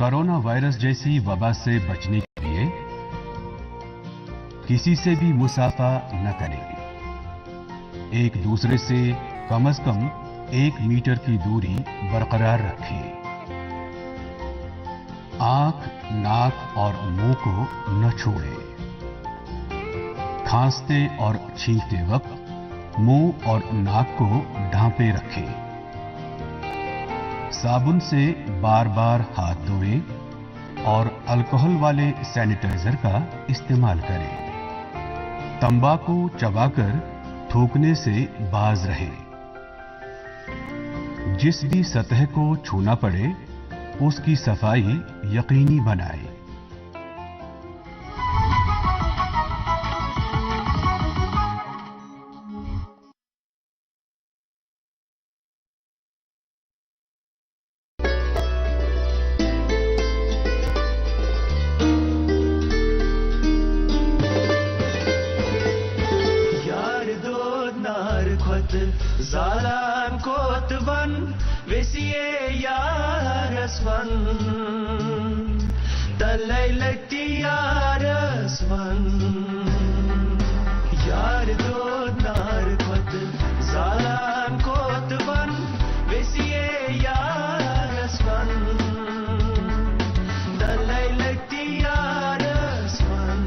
Corona virus जैसी वबा से बचने के लिए किसी से भी मुसाफा न करें। एक दूसरे से कम से कम 1 मीटर की दूरी बरकरार रखें। आंख, नाक और मुंह को न छुएं। खांसते और छींकते वक्त मुंह और नाक को ढांपे रखें। साबुन से बार बार हाथ धोएं और अल्कोहल वाले सैनिटाइजर का इस्तेमाल करें। तंबाकू चबाकर थूकने से बाज रहें। जिस भी सतह को छूना पड़े उसकी सफाई यकीनी बनाएं। Zalan kotvan vesiye yarasvan talaylakti yarasvan yar do nar kot zalan kotvan vesiye yarasvan talaylakti yarasvan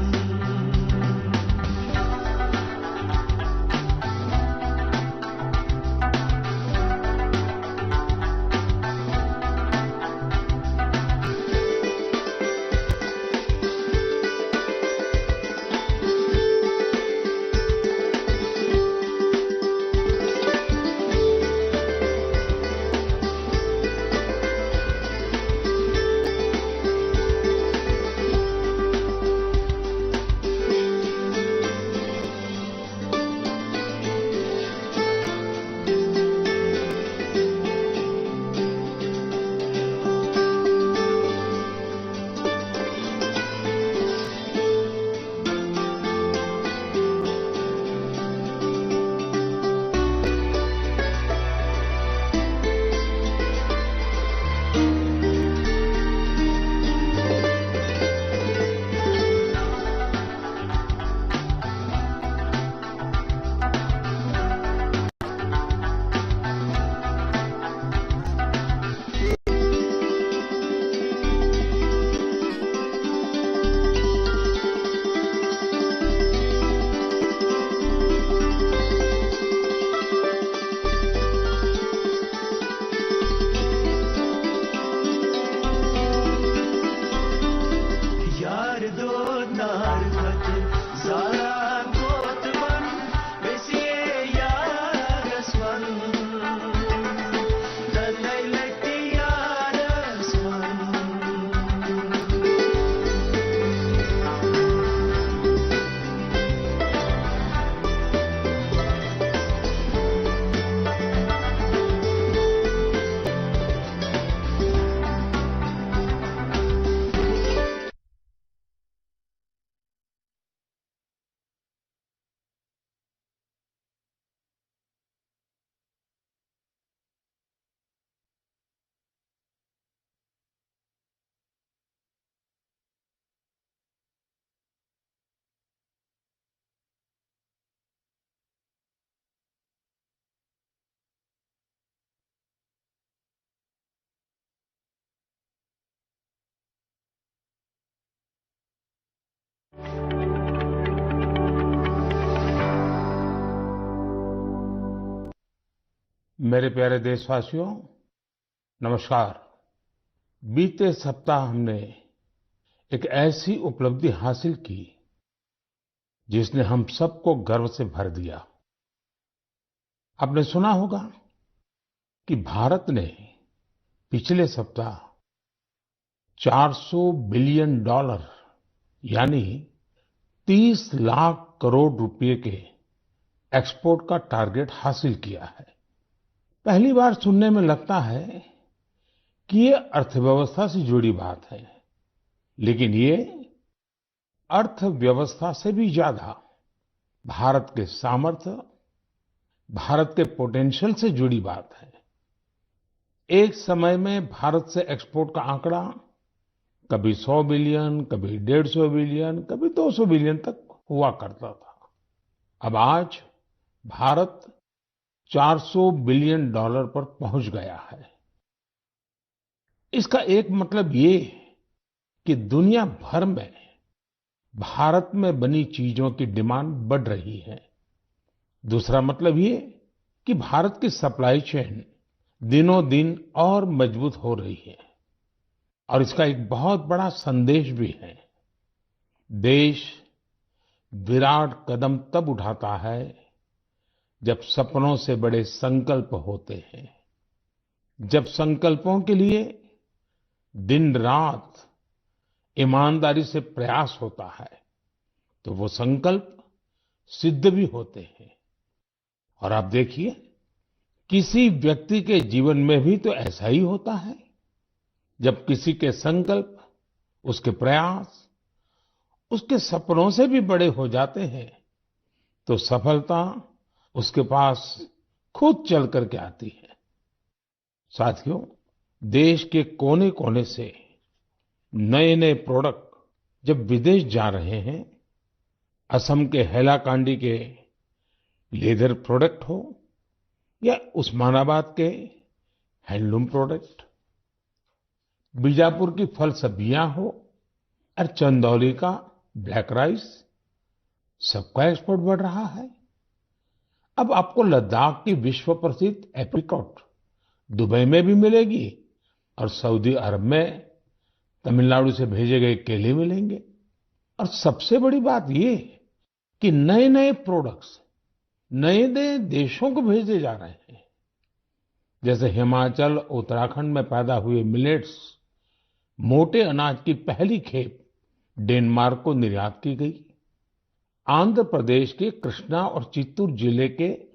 मेरे प्यारे देशवासियों, नमस्कार। बीते सप्ताह हमने एक ऐसी उपलब्धि हासिल की जिसने हम सबको गर्व से भर दिया। आपने सुना होगा कि भारत ने पिछले सप्ताह $400 बिलियन यानी 30 लाख करोड़ रुपए के एक्सपोर्ट का टारगेट हासिल किया है। पहली बार सुनने में लगता है कि ये अर्थव्यवस्था से जुड़ी बात है, लेकिन ये अर्थव्यवस्था से भी ज्यादा भारत के सामर्थ्य, भारत के पोटेंशियल से जुड़ी बात है। एक समय में भारत से एक्सपोर्ट का आंकड़ा कभी 100 बिलियन, कभी 150 बिलियन, कभी 200 बिलियन तक हुआ करता था। अब आज भारत 400 बिलियन डॉलर पर पहुंच गया है। इसका एक मतलब ये कि दुनिया भर में भारत में बनी चीजों की डिमांड बढ़ रही है। दूसरा मतलब ये कि भारत की सप्लाई चेन दिनों दिन और मजबूत हो रही है। और इसका एक बहुत बड़ा संदेश भी है। देश विराट कदम तब उठाता है जब सपनों से बड़े संकल्प होते हैं, जब संकल्पों के लिए दिन रात ईमानदारी से प्रयास होता है, तो वो संकल्प सिद्ध भी होते हैं। और आप देखिए, किसी व्यक्ति के जीवन में भी तो ऐसा ही होता है। जब किसी के संकल्प, उसके प्रयास, उसके सपनों से भी बड़े हो जाते हैं, तो सफलता उसके पास खुद चल करके आती है। साथियों, देश के कोने कोने से नए नए प्रोडक्ट जब विदेश जा रहे हैं, असम के हैलाकांडी के लेदर प्रोडक्ट हो या उस्मानाबाद के हैंडलूम प्रोडक्ट, बीजापुर की फल सब्जियां हो और चंदौली का ब्लैक राइस, सबका एक्सपोर्ट बढ़ रहा है। अब आपको लद्दाख की विश्व प्रसिद्ध एप्रिकॉट दुबई में भी मिलेगी और सऊदी अरब में तमिलनाडु से भेजे गए केले मिलेंगे। और सबसे बड़ी बात ये कि नए नए प्रोडक्ट्स नए नए देशों को भेजे जा रहे हैं। जैसे हिमाचल, उत्तराखंड में पैदा हुए मिलेट्स, मोटे अनाज की पहली खेप डेनमार्क को निर्यात की गई। आंध्र प्रदेश के कृष्णा और चित्तूर जिले के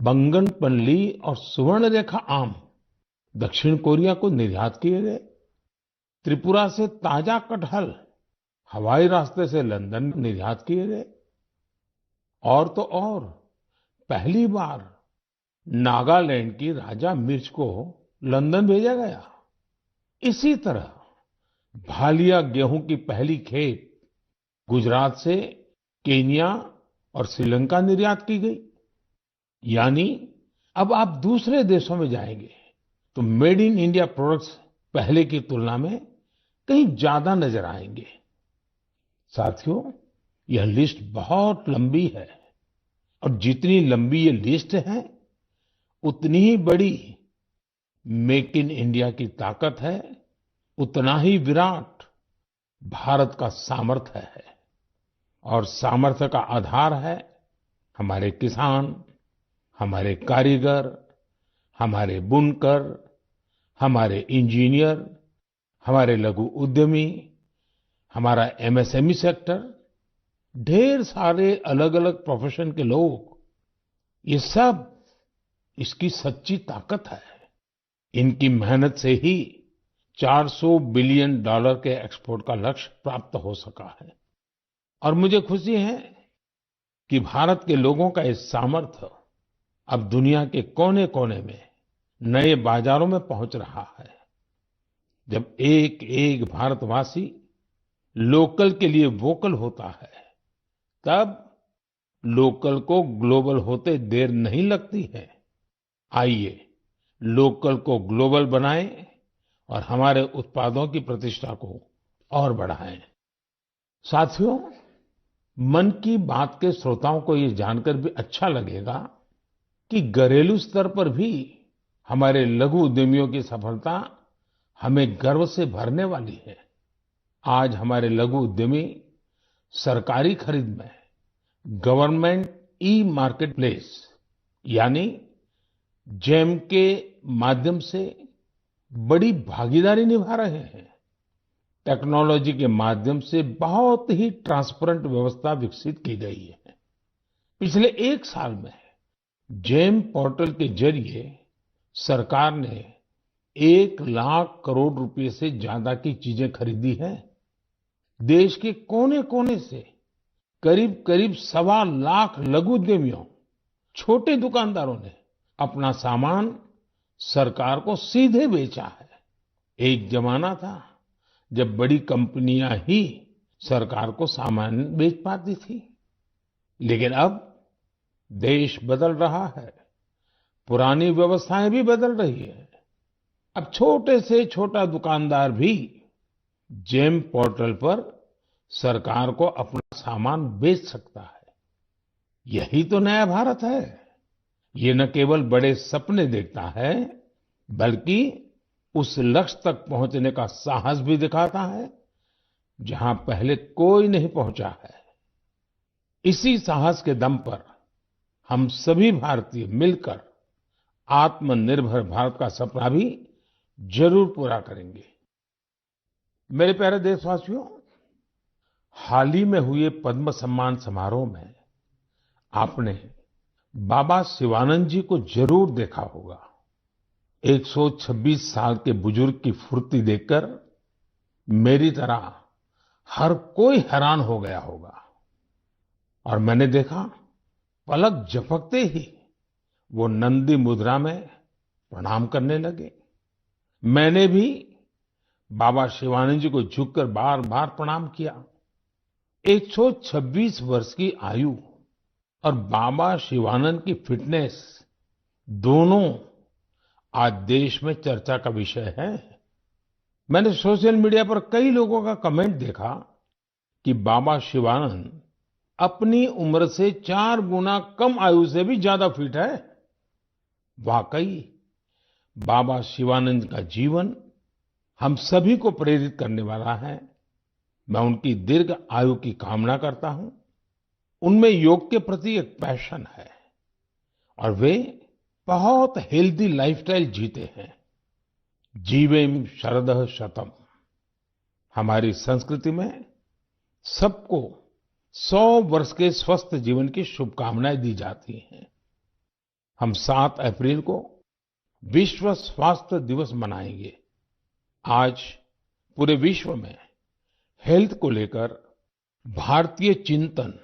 बंगनपल्ली और सुवर्णरेखा आम दक्षिण कोरिया को निर्यात किए गए। त्रिपुरा से ताजा कटहल हवाई रास्ते से लंदन निर्यात किए गए। और तो और, पहली बार नागालैंड की राजा मिर्च को लंदन भेजा गया। इसी तरह भालिया गेहूं की पहली खेप गुजरात से केन्या और श्रीलंका निर्यात की गई। यानी अब आप दूसरे देशों में जाएंगे तो मेड इन इंडिया प्रोडक्ट्स पहले की तुलना में कहीं ज्यादा नजर आएंगे। साथियों, यह लिस्ट बहुत लंबी है और जितनी लंबी ये लिस्ट है, उतनी ही बड़ी मेक इन इंडिया की ताकत है, उतना ही विराट भारत का सामर्थ्य है। और सामर्थ्य का आधार है हमारे किसान, हमारे कारीगर, हमारे बुनकर, हमारे इंजीनियर, हमारे लघु उद्यमी, हमारा एमएसएमई सेक्टर, ढेर सारे अलग अलग प्रोफेशन के लोग, ये सब इसकी सच्ची ताकत है। इनकी मेहनत से ही 400 बिलियन डॉलर के एक्सपोर्ट का लक्ष्य प्राप्त हो सका है। और मुझे खुशी है कि भारत के लोगों का इस सामर्थ्य अब दुनिया के कोने कोने में नए बाजारों में पहुंच रहा है। जब एक एक भारतवासी लोकल के लिए वोकल होता है, तब लोकल को ग्लोबल होते देर नहीं लगती है। आइए, लोकल को ग्लोबल बनाएं और हमारे उत्पादों की प्रतिष्ठा को और बढ़ाएं। साथियों, मन की बात के श्रोताओं को ये जानकर भी अच्छा लगेगा कि घरेलू स्तर पर भी हमारे लघु उद्यमियों की सफलता हमें गर्व से भरने वाली है। आज हमारे लघु उद्यमी सरकारी खरीद में गवर्नमेंट ई मार्केट प्लेस यानी जेम के माध्यम से बड़ी भागीदारी निभा रहे हैं। टेक्नोलॉजी के माध्यम से बहुत ही ट्रांसपेरेंट व्यवस्था विकसित की गई है। पिछले एक साल में जेम पोर्टल के जरिए सरकार ने 1 लाख करोड़ रुपए से ज्यादा की चीजें खरीदी हैं। देश के कोने कोने से करीब करीब 1.25 लाख लघु उद्यमियों, छोटे दुकानदारों ने अपना सामान सरकार को सीधे बेचा है। एक जमाना था जब बड़ी कंपनियां ही सरकार को सामान बेच पाती थी। लेकिन अब देश बदल रहा है, पुरानी व्यवस्थाएं भी बदल रही है। अब छोटे से छोटा दुकानदार भी जेम पोर्टल पर सरकार को अपना सामान बेच सकता है। यही तो नया भारत है। ये न केवल बड़े सपने देखता है, बल्कि उस लक्ष्य तक पहुंचने का साहस भी दिखाता है जहां पहले कोई नहीं पहुंचा है। इसी साहस के दम पर हम सभी भारतीय मिलकर आत्मनिर्भर भारत का सपना भी जरूर पूरा करेंगे। मेरे प्यारे देशवासियों, हाल ही में हुए पद्म सम्मान समारोह में आपने बाबा शिवानंद जी को जरूर देखा होगा। 126 साल के बुजुर्ग की फुर्ती देखकर मेरी तरह हर कोई हैरान हो गया होगा। और मैंने देखा, पलक झपकते ही वो नंदी मुद्रा में प्रणाम करने लगे। मैंने भी बाबा शिवानंद जी को झुककर बार बार प्रणाम किया। 126 वर्ष की आयु और बाबा शिवानंद की फिटनेस दोनों आज देश में चर्चा का विषय है। मैंने सोशल मीडिया पर कई लोगों का कमेंट देखा कि बाबा शिवानंद अपनी उम्र से 4 गुना कम आयु से भी ज्यादा फिट है। वाकई बाबा शिवानंद का जीवन हम सभी को प्रेरित करने वाला है। मैं उनकी दीर्घ आयु की कामना करता हूं। उनमें योग के प्रति एक पैशन है और वे बहुत हेल्दी लाइफस्टाइल जीते हैं। जीवेम शरदः शतम। हमारी संस्कृति में सबको 100 वर्ष के स्वस्थ जीवन की शुभकामनाएं दी जाती हैं। हम 7 अप्रैल को विश्व स्वास्थ्य दिवस मनाएंगे। आज पूरे विश्व में हेल्थ को लेकर भारतीय चिंतन,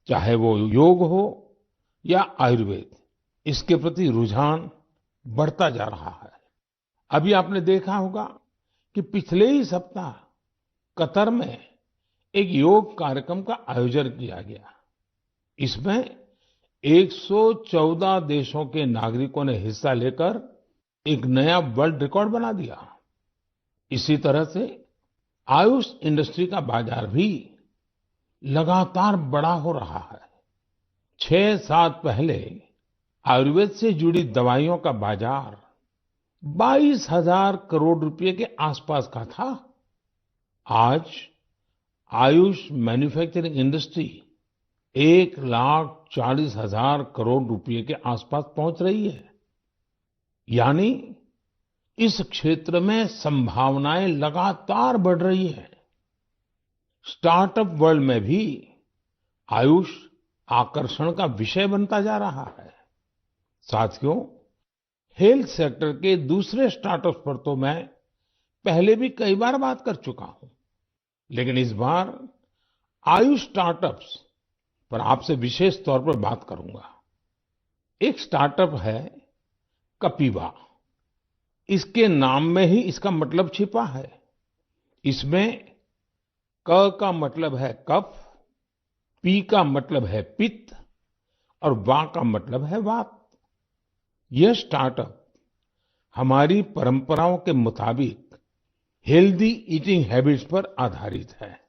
चाहे वो योग हो या आयुर्वेद, इसके प्रति रुझान बढ़ता जा रहा है। अभी आपने देखा होगा कि पिछले ही सप्ताह कतर में एक योग कार्यक्रम का आयोजन किया गया। इसमें 114 देशों के नागरिकों ने हिस्सा लेकर एक नया वर्ल्ड रिकॉर्ड बना दिया। इसी तरह से आयुष इंडस्ट्री का बाजार भी लगातार बड़ा हो रहा है। 6 साल पहले आयुर्वेद से जुड़ी दवाइयों का बाजार 22,000 करोड़ रुपए के आसपास का था। आज आयुष मैन्युफैक्चरिंग इंडस्ट्री 1,40,000 करोड़ रुपए के आसपास पहुंच रही है। यानी इस क्षेत्र में संभावनाएं लगातार बढ़ रही हैं। स्टार्टअप वर्ल्ड में भी आयुष आकर्षण का विषय बनता जा रहा है। साथियों, हेल्थ सेक्टर के दूसरे स्टार्टअप्स पर तो मैं पहले भी कई बार बात कर चुका हूं, लेकिन इस बार आयुष स्टार्टअप्स पर आपसे विशेष तौर पर बात करूंगा। एक स्टार्टअप है कपिवा। इसके नाम में ही इसका मतलब छिपा है। इसमें क का मतलब है कफ, पी का मतलब है पित्त और वा का मतलब है वात। यह स्टार्टअप हमारी परंपराओं के मुताबिक हेल्दी ईटिंग हैबिट्स पर आधारित है।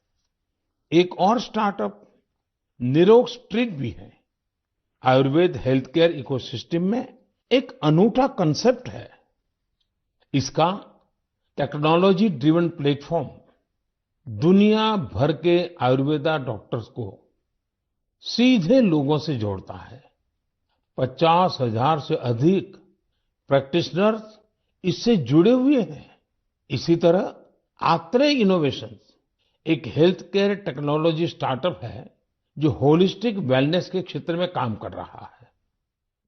एक और स्टार्टअप निरोग स्ट्रीट भी है। आयुर्वेद हेल्थ केयर इकोसिस्टम में एक अनूठा कंसेप्ट है। इसका टेक्नोलॉजी ड्रिवन प्लेटफॉर्म दुनिया भर के आयुर्वेदा डॉक्टर्स को सीधे लोगों से जोड़ता है। 50,000 से अधिक प्रैक्टिशनर्स इससे जुड़े हुए हैं। इसी तरह आत्रेय इनोवेशंस एक हेल्थ केयर टेक्नोलॉजी स्टार्टअप है जो होलिस्टिक वेलनेस के क्षेत्र में काम कर रहा है।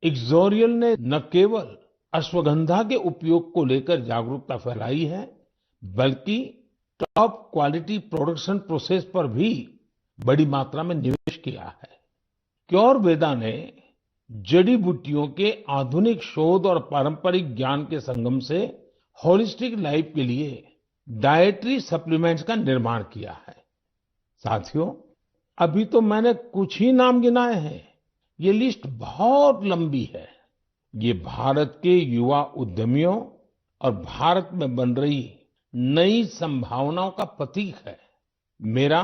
इक्सोरियल ने न केवल अश्वगंधा के उपयोग को लेकर जागरूकता फैलाई है, बल्कि टॉप क्वालिटी प्रोडक्शन प्रोसेस पर भी बड़ी मात्रा में निवेश किया है। क्योरवेदा ने जड़ी बूटियों के आधुनिक शोध और पारंपरिक ज्ञान के संगम से होलिस्टिक लाइफ के लिए डाइटरी सप्लीमेंट्स का निर्माण किया है। साथियों, अभी तो मैंने कुछ ही नाम गिनाए हैं, ये लिस्ट बहुत लंबी है। ये भारत के युवा उद्यमियों और भारत में बन रही नई संभावनाओं का प्रतीक है। मेरा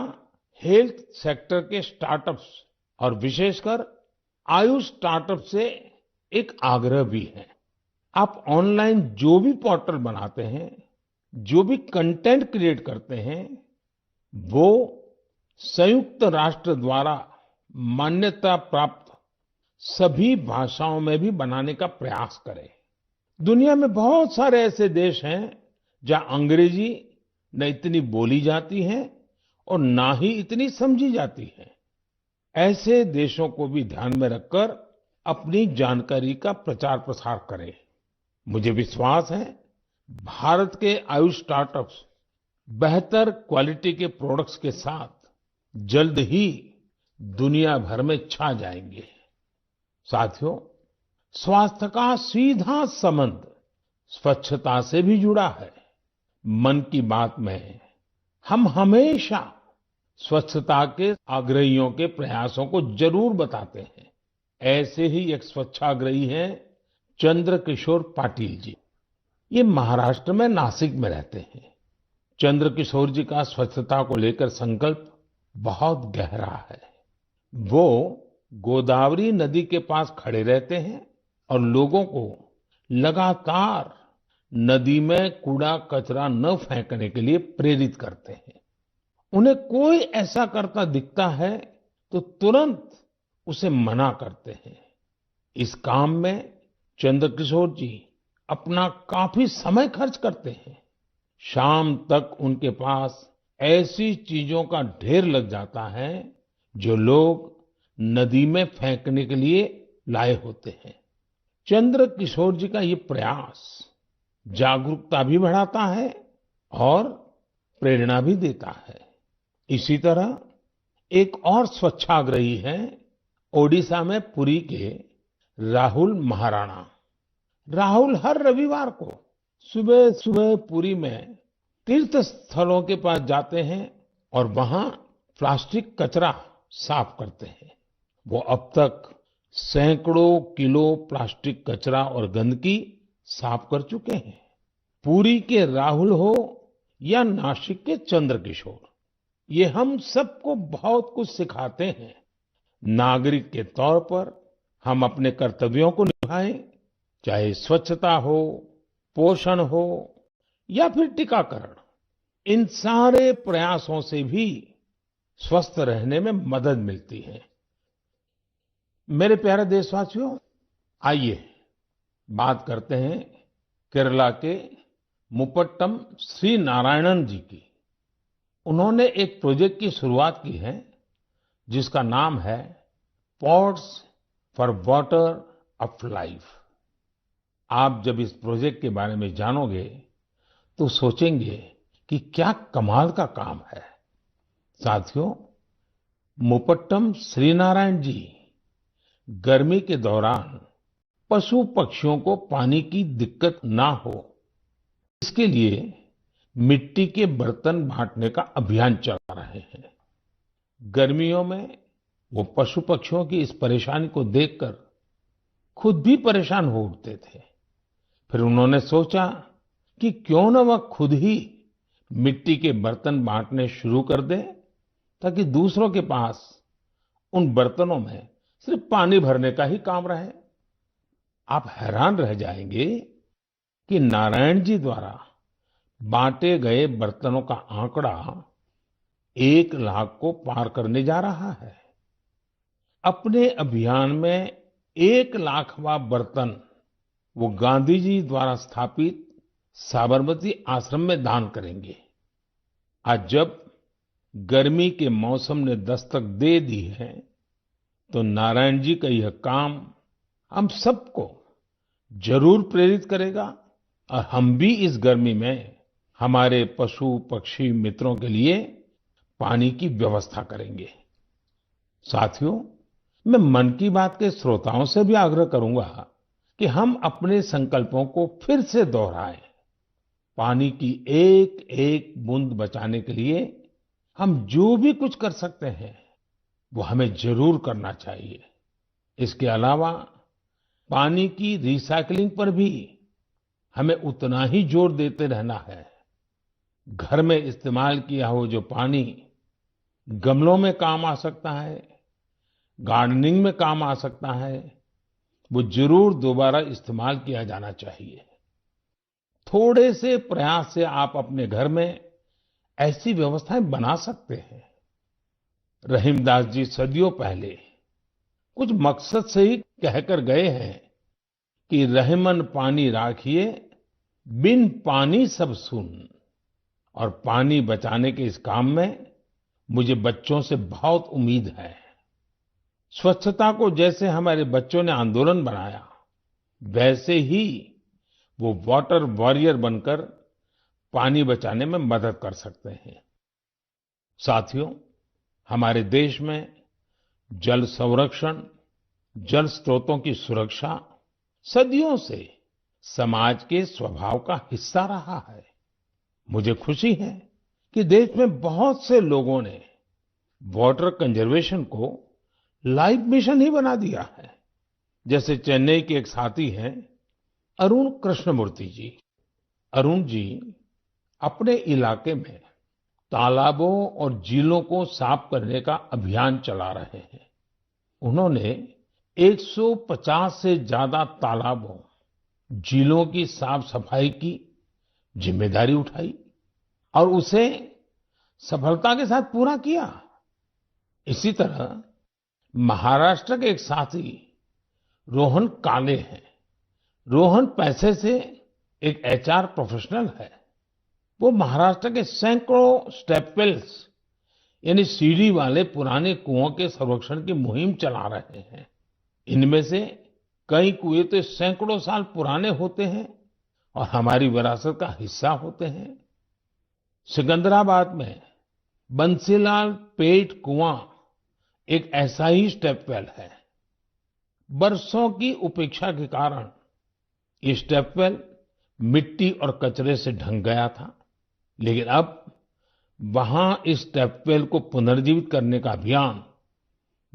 हेल्थ सेक्टर के स्टार्टअप्स और विशेषकर आयुष स्टार्टअप से एक आग्रह भी है। आप ऑनलाइन जो भी पोर्टल बनाते हैं, जो भी कंटेंट क्रिएट करते हैं, वो संयुक्त राष्ट्र द्वारा मान्यता प्राप्त सभी भाषाओं में भी बनाने का प्रयास करें। दुनिया में बहुत सारे ऐसे देश हैं जहां अंग्रेजी न इतनी बोली जाती है और ना ही इतनी समझी जाती है। ऐसे देशों को भी ध्यान में रखकर अपनी जानकारी का प्रचार प्रसार करें। मुझे विश्वास है भारत के आयुष स्टार्टअप्स बेहतर क्वालिटी के प्रोडक्ट्स के साथ जल्द ही दुनिया भर में छा जाएंगे। साथियों, स्वास्थ्य का सीधा संबंध स्वच्छता से भी जुड़ा है। मन की बात में हम हमेशा स्वच्छता के आग्रहियों के प्रयासों को जरूर बताते हैं। ऐसे ही एक स्वच्छाग्रही हैं चंद्रकिशोर पाटिल जी। ये महाराष्ट्र में नासिक में रहते हैं। चंद्रकिशोर जी का स्वच्छता को लेकर संकल्प बहुत गहरा है। वो गोदावरी नदी के पास खड़े रहते हैं और लोगों को लगातार नदी में कूड़ा कचरा न फेंकने के लिए प्रेरित करते हैं। उन्हें कोई ऐसा करता दिखता है तो तुरंत उसे मना करते हैं। इस काम में चंद्रकिशोर जी अपना काफी समय खर्च करते हैं। शाम तक उनके पास ऐसी चीजों का ढेर लग जाता है जो लोग नदी में फेंकने के लिए लाए होते हैं। चंद्रकिशोर जी का ये प्रयास जागरूकता भी बढ़ाता है और प्रेरणा भी देता है। इसी तरह एक और स्वच्छाग्रही हैं ओडिशा में पुरी के राहुल महाराणा। राहुल हर रविवार को सुबह सुबह पुरी में तीर्थ स्थलों के पास जाते हैं और वहां प्लास्टिक कचरा साफ करते हैं। वो अब तक सैकड़ों किलो प्लास्टिक कचरा और गंदगी साफ कर चुके हैं। पुरी के राहुल हो या नासिक के चंद्रकिशोर, ये हम सबको बहुत कुछ सिखाते हैं। नागरिक के तौर पर हम अपने कर्तव्यों को निभाएं, चाहे स्वच्छता हो, पोषण हो या फिर टीकाकरण। इन सारे प्रयासों से भी स्वस्थ रहने में मदद मिलती है। मेरे प्यारे देशवासियों, आइए बात करते हैं केरला के मुपट्टम श्री नारायणन जी की। उन्होंने एक प्रोजेक्ट की शुरुआत की है जिसका नाम है pots for water of life. आप जब इस प्रोजेक्ट के बारे में जानोगे तो सोचेंगे कि क्या कमाल का काम है। साथियों, मुपट्टम श्री नारायण जी गर्मी के दौरान पशु पक्षियों को पानी की दिक्कत ना हो, इसके लिए मिट्टी के बर्तन बांटने का अभियान चला रहे हैं। गर्मियों में वो पशु पक्षियों की इस परेशानी को देखकर खुद भी परेशान हो उठते थे। फिर उन्होंने सोचा कि क्यों न वह खुद ही मिट्टी के बर्तन बांटने शुरू कर दे, ताकि दूसरों के पास उन बर्तनों में सिर्फ पानी भरने का ही काम रहे। आप हैरान रह जाएंगे कि नारायण जी द्वारा बांटे गए बर्तनों का आंकड़ा 1 लाख को पार करने जा रहा है। अपने अभियान में 1 लाखवां बर्तन वो गांधी जी द्वारा स्थापित साबरमती आश्रम में दान करेंगे। आज जब गर्मी के मौसम ने दस्तक दे दी है, तो नारायण जी का यह काम हम सबको जरूर प्रेरित करेगा और हम भी इस गर्मी में हमारे पशु पक्षी मित्रों के लिए पानी की व्यवस्था करेंगे। साथियों, मैं मन की बात के श्रोताओं से भी आग्रह करूंगा कि हम अपने संकल्पों को फिर से दोहराएं। पानी की एक एक बूंद बचाने के लिए हम जो भी कुछ कर सकते हैं वो हमें जरूर करना चाहिए। इसके अलावा पानी की रिसाइक्लिंग पर भी हमें उतना ही जोर देते रहना है। घर में इस्तेमाल किया हुआ जो पानी गमलों में काम आ सकता है, गार्डनिंग में काम आ सकता है, वो जरूर दोबारा इस्तेमाल किया जाना चाहिए। थोड़े से प्रयास से आप अपने घर में ऐसी व्यवस्थाएं बना सकते हैं। रहीमदास जी सदियों पहले कुछ मकसद से ही कहकर गए हैं कि रहमन पानी राखिए, बिन पानी सब सुन। और पानी बचाने के इस काम में मुझे बच्चों से बहुत उम्मीद है। स्वच्छता को जैसे हमारे बच्चों ने आंदोलन बनाया, वैसे ही वो वाटर वॉरियर बनकर पानी बचाने में मदद कर सकते हैं। साथियों, हमारे देश में जल संरक्षण, जल स्रोतों की सुरक्षा सदियों से समाज के स्वभाव का हिस्सा रहा है। मुझे खुशी है कि देश में बहुत से लोगों ने वाटर कंजर्वेशन को लाइफ मिशन ही बना दिया है। जैसे चेन्नई के एक साथी हैं अरुण कृष्णमूर्ति जी। अरुण जी अपने इलाके में तालाबों और झीलों को साफ करने का अभियान चला रहे हैं। उन्होंने 150 से ज्यादा तालाबों, झीलों की साफ सफाई की जिम्मेदारी उठाई और उसे सफलता के साथ पूरा किया। इसी तरह महाराष्ट्र के एक साथी रोहन काले हैं। रोहन पैसे से एक एचआर प्रोफेशनल है। वो महाराष्ट्र के सैकड़ों स्टेप वेल्स यानी सीढ़ी वाले पुराने कुओं के संरक्षण की मुहिम चला रहे हैं। इनमें से कई कुएं तो सैकड़ों साल पुराने होते हैं और हमारी विरासत का हिस्सा होते हैं। सिकंदराबाद में बंसीलाल पेट कुआं एक ऐसा ही स्टेप वेल है। बरसों की उपेक्षा के कारण ये स्टेप वेल मिट्टी और कचरे से ढंक गया था, लेकिन अब वहां इस स्टेप वेल को पुनर्जीवित करने का अभियान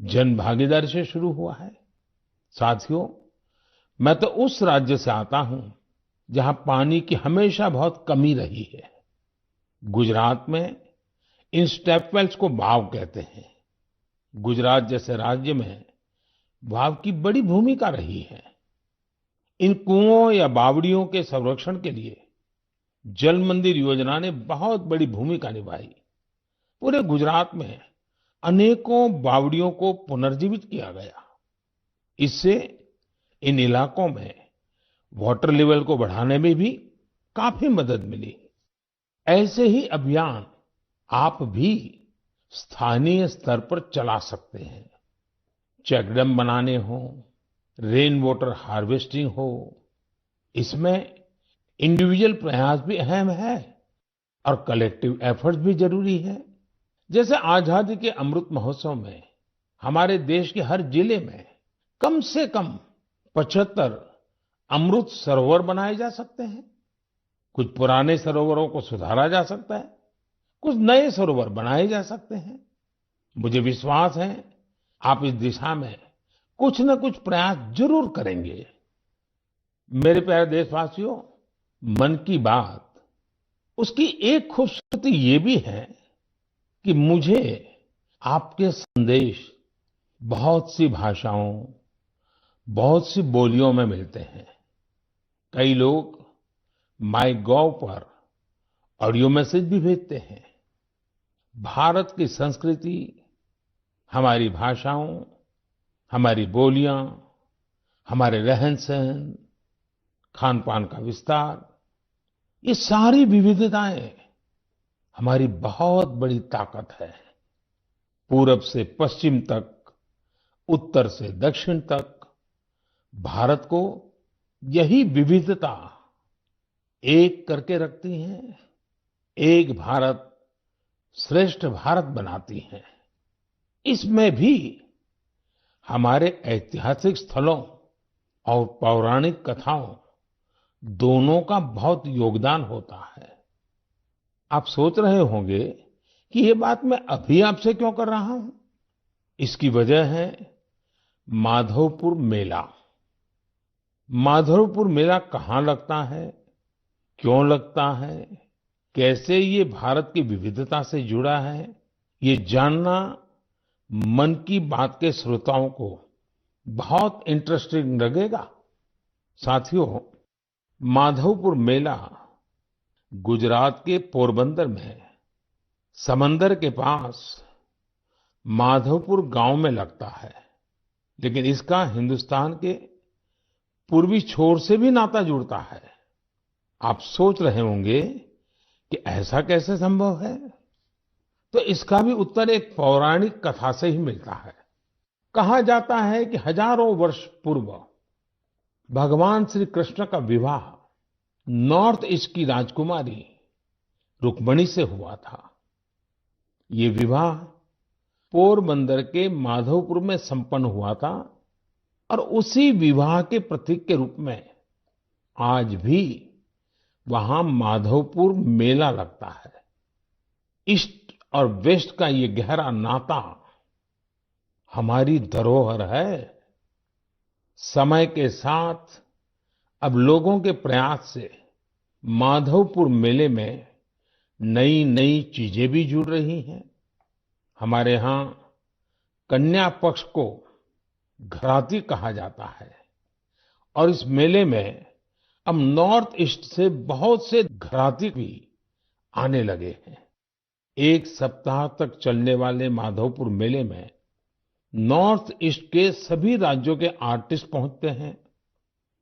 जन भागीदारी से शुरू हुआ है। साथियों, मैं तो उस राज्य से आता हूं जहां पानी की हमेशा बहुत कमी रही है। गुजरात में इन स्टेप वेल्स को बाव कहते हैं। गुजरात जैसे राज्य में बाव की बड़ी भूमिका रही है। इन कुओं या बावड़ियों के संरक्षण के लिए जल मंदिर योजना ने बहुत बड़ी भूमिका निभाई। पूरे गुजरात में अनेकों बावड़ियों को पुनर्जीवित किया गया। इससे इन इलाकों में वाटर लेवल को बढ़ाने में भी काफी मदद मिली। ऐसे ही अभियान आप भी स्थानीय स्तर पर चला सकते हैं। चेक डैम बनाने हो, रेन वाटर हार्वेस्टिंग हो, इसमें इंडिविजुअल प्रयास भी अहम है और कलेक्टिव एफर्ट्स भी जरूरी है। जैसे आजादी के अमृत महोत्सव में हमारे देश के हर जिले में कम से कम 75 अमृत सरोवर बनाए जा सकते हैं। कुछ पुराने सरोवरों को सुधारा जा सकता है, कुछ नए सरोवर बनाए जा सकते हैं। मुझे विश्वास है आप इस दिशा में कुछ न कुछ प्रयास जरूर करेंगे। मेरे प्यारे देशवासियों, मन की बात उसकी एक खूबसूरती ये भी है कि मुझे आपके संदेश बहुत सी भाषाओं, बहुत सी बोलियों में मिलते हैं। कई लोग माईगोव पर ऑडियो मैसेज भी भेजते हैं। भारत की संस्कृति, हमारी भाषाओं, हमारी बोलियां, हमारे रहन-सहन, खान-पान का विस्तार, ये सारी विविधताएं हमारी बहुत बड़ी ताकत है। पूरब से पश्चिम तक, उत्तर से दक्षिण तक भारत को यही विविधता एक करके रखती है, एक भारत श्रेष्ठ भारत बनाती है। इसमें भी हमारे ऐतिहासिक स्थलों और पौराणिक कथाओं दोनों का बहुत योगदान होता है। आप सोच रहे होंगे कि ये बात मैं अभी आपसे क्यों कर रहा हूं? इसकी वजह है माधवपुर मेला। माधवपुर मेला कहाँ लगता है, क्यों लगता है, कैसे ये भारत की विविधता से जुड़ा है, ये जानना मन की बात के श्रोताओं को बहुत इंटरेस्टिंग लगेगा। साथियों, माधवपुर मेला गुजरात के पोरबंदर में समंदर के पास माधवपुर गांव में लगता है, लेकिन इसका हिंदुस्तान के पूर्वी छोर से भी नाता जुड़ता है। आप सोच रहे होंगे कि ऐसा कैसे संभव है? तो इसका भी उत्तर एक पौराणिक कथा से ही मिलता है। कहा जाता है कि हजारों वर्ष पूर्व भगवान श्री कृष्ण का विवाह नॉर्थ ईस्ट की राजकुमारी रुक्मिणी से हुआ था। ये विवाह पोरबंदर के माधवपुर में संपन्न हुआ था और उसी विवाह के प्रतीक के रूप में आज भी वहां माधवपुर मेला लगता है। ईस्ट और वेस्ट का ये गहरा नाता हमारी धरोहर है। समय के साथ अब लोगों के प्रयास से माधवपुर मेले में नई नई चीजें भी जुड़ रही हैं। हमारे यहाँ कन्या पक्ष को घराती कहा जाता है और इस मेले में अब नॉर्थ ईस्ट से बहुत से घराती भी आने लगे हैं। एक सप्ताह तक चलने वाले माधवपुर मेले में नॉर्थ ईस्ट के सभी राज्यों के आर्टिस्ट पहुंचते हैं,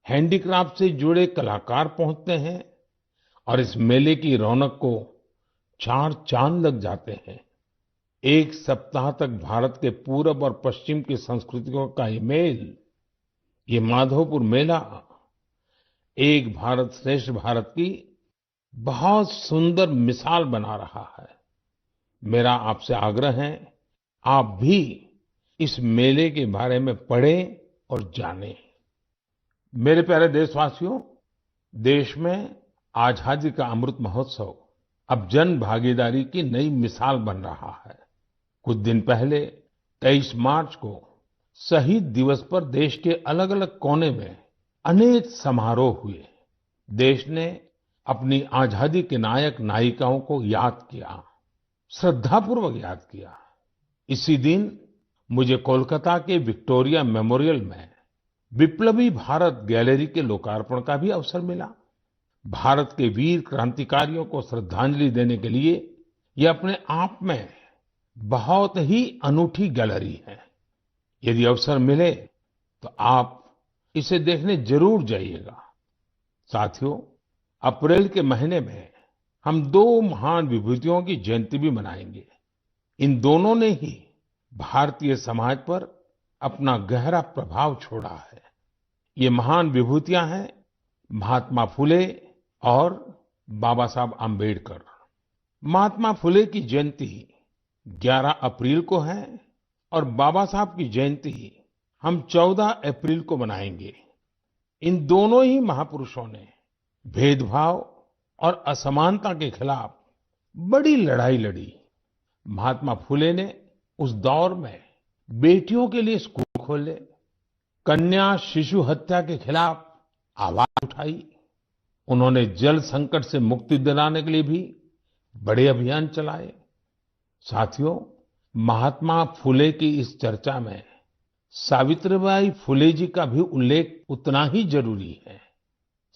हैंडीक्राफ्ट से जुड़े कलाकार पहुंचते हैं और इस मेले की रौनक को चार चांद लग जाते हैं। एक सप्ताह तक भारत के पूरब और पश्चिम की संस्कृतियों का ये मेल, ये माधवपुर मेला एक भारत श्रेष्ठ भारत की बहुत सुंदर मिसाल बना रहा है। मेरा आपसे आग्रह है, आप भी इस मेले के बारे में पढ़ें और जानें। मेरे प्यारे देशवासियों, देश में आजादी का अमृत महोत्सव अब जन भागीदारी की नई मिसाल बन रहा है। कुछ दिन पहले 23 मार्च को शहीद दिवस पर देश के अलग अलग कोने में अनेक समारोह हुए। देश ने अपनी आजादी के नायक नायिकाओं को याद किया, श्रद्धापूर्वक याद किया। इसी दिन मुझे कोलकाता के विक्टोरिया मेमोरियल में विप्लवी भारत गैलरी के लोकार्पण का भी अवसर मिला। भारत के वीर क्रांतिकारियों को श्रद्धांजलि देने के लिए ये अपने आप में बहुत ही अनूठी गैलरी है। यदि अवसर मिले तो आप इसे देखने जरूर जाइएगा। साथियों, अप्रैल के महीने में हम दो महान विभूतियों की जयंती भी मनाएंगे। इन दोनों ने ही भारतीय समाज पर अपना गहरा प्रभाव छोड़ा है। ये महान विभूतियां हैं महात्मा फुले और बाबा साहब आम्बेडकर। महात्मा फुले की जयंती 11 अप्रैल को है और बाबा साहब की जयंती हम 14 अप्रैल को मनाएंगे। इन दोनों ही महापुरुषों ने भेदभाव और असमानता के खिलाफ बड़ी लड़ाई लड़ी। महात्मा फुले ने उस दौर में बेटियों के लिए स्कूल खोले, कन्या शिशु हत्या के खिलाफ आवाज उठाई। उन्होंने जल संकट से मुक्ति दिलाने के लिए भी बड़े अभियान चलाए। साथियों, महात्मा फुले की इस चर्चा में सावित्रीबाई फुले जी का भी उल्लेख उतना ही जरूरी है।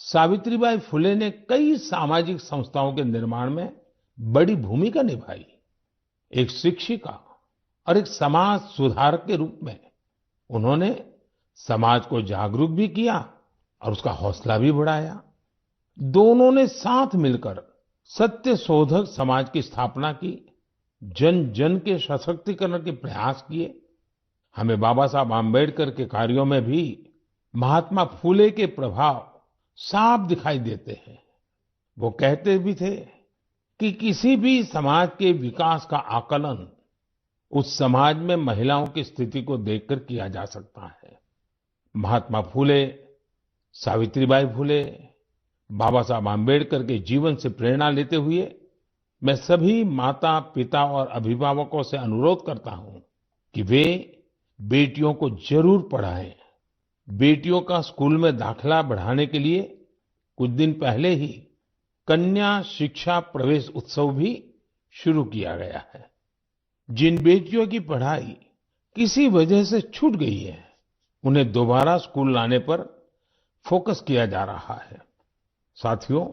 सावित्रीबाई फुले ने कई सामाजिक संस्थाओं के निर्माण में बड़ी भूमिका निभाई। एक शिक्षिका और एक समाज सुधारक के रूप में उन्होंने समाज को जागरूक भी किया और उसका हौसला भी बढ़ाया। दोनों ने साथ मिलकर सत्य शोधक समाज की स्थापना की, जन जन के सशक्तिकरण के प्रयास किए। हमें बाबा साहब आम्बेडकर के कार्यों में भी महात्मा फुले के प्रभाव साफ दिखाई देते हैं। वो कहते भी थे कि किसी भी समाज के विकास का आकलन उस समाज में महिलाओं की स्थिति को देखकर किया जा सकता है। महात्मा फुले, सावित्रीबाई फुले, बाबा साहब आम्बेडकर के जीवन से प्रेरणा लेते हुए मैं सभी माता पिता और अभिभावकों से अनुरोध करता हूं कि वे बेटियों को जरूर पढ़ाएं। बेटियों का स्कूल में दाखिला बढ़ाने के लिए कुछ दिन पहले ही कन्या शिक्षा प्रवेश उत्सव भी शुरू किया गया है। जिन बेटियों की पढ़ाई किसी वजह से छूट गई है, उन्हें दोबारा स्कूल लाने पर फोकस किया जा रहा है। साथियों,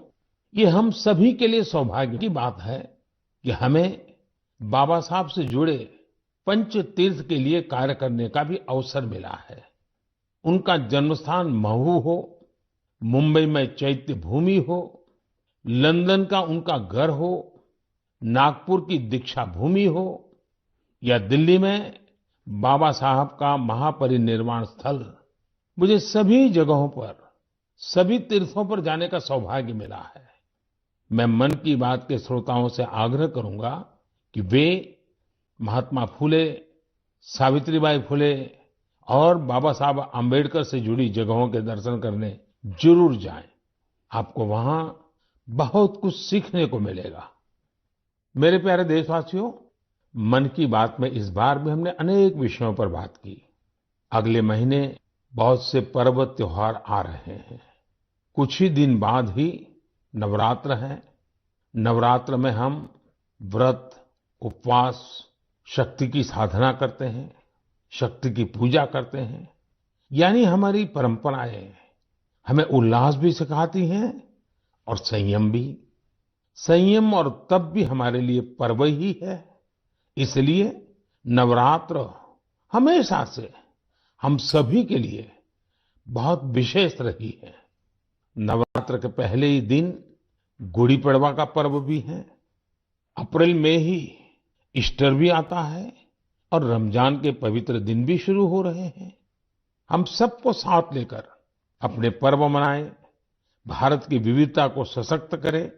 ये हम सभी के लिए सौभाग्य की बात है कि हमें बाबा साहब से जुड़े पंच तीर्थ के लिए कार्य करने का भी अवसर मिला है। उनका जन्मस्थान महू हो, मुंबई में चैत्य भूमि हो, लंदन का उनका घर हो, नागपुर की दीक्षा भूमि हो या दिल्ली में बाबा साहब का महापरिनिर्वाण स्थल, मुझे सभी जगहों पर, सभी तीर्थों पर जाने का सौभाग्य मिला है। मैं मन की बात के श्रोताओं से आग्रह करूंगा कि वे महात्मा फुले, सावित्रीबाई फुले और बाबा साहब आम्बेडकर से जुड़ी जगहों के दर्शन करने जरूर जाएं। आपको वहां बहुत कुछ सीखने को मिलेगा। मेरे प्यारे देशवासियों, मन की बात में इस बार भी हमने अनेक विषयों पर बात की। अगले महीने बहुत से पर्व त्योहार आ रहे हैं। कुछ ही दिन बाद ही नवरात्र है। नवरात्र में हम व्रत, उपवास, शक्ति की साधना करते हैं, शक्ति की पूजा करते हैं। यानी हमारी परंपराएं हमें उल्लास भी सिखाती हैं और संयम भी। संयम और तप भी हमारे लिए पर्व ही है। इसलिए नवरात्र हमेशा से हम सभी के लिए बहुत विशेष रही है। नवरात्र के पहले ही दिन गुड़ी पड़वा का पर्व भी है। अप्रैल में ही ईस्टर भी आता है और रमजान के पवित्र दिन भी शुरू हो रहे हैं। हम सबको साथ लेकर अपने पर्व मनाएं, भारत की विविधता को सशक्त करें,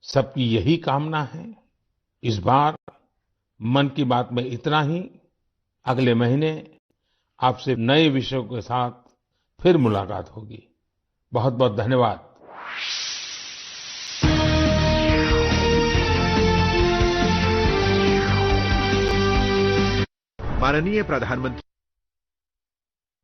सबकी यही कामना है। इस बार मन की बात में इतना ही। अगले महीने आपसे नए विषयों के साथ फिर मुलाकात होगी। बहुत बहुत धन्यवाद। माननीय प्रधानमंत्री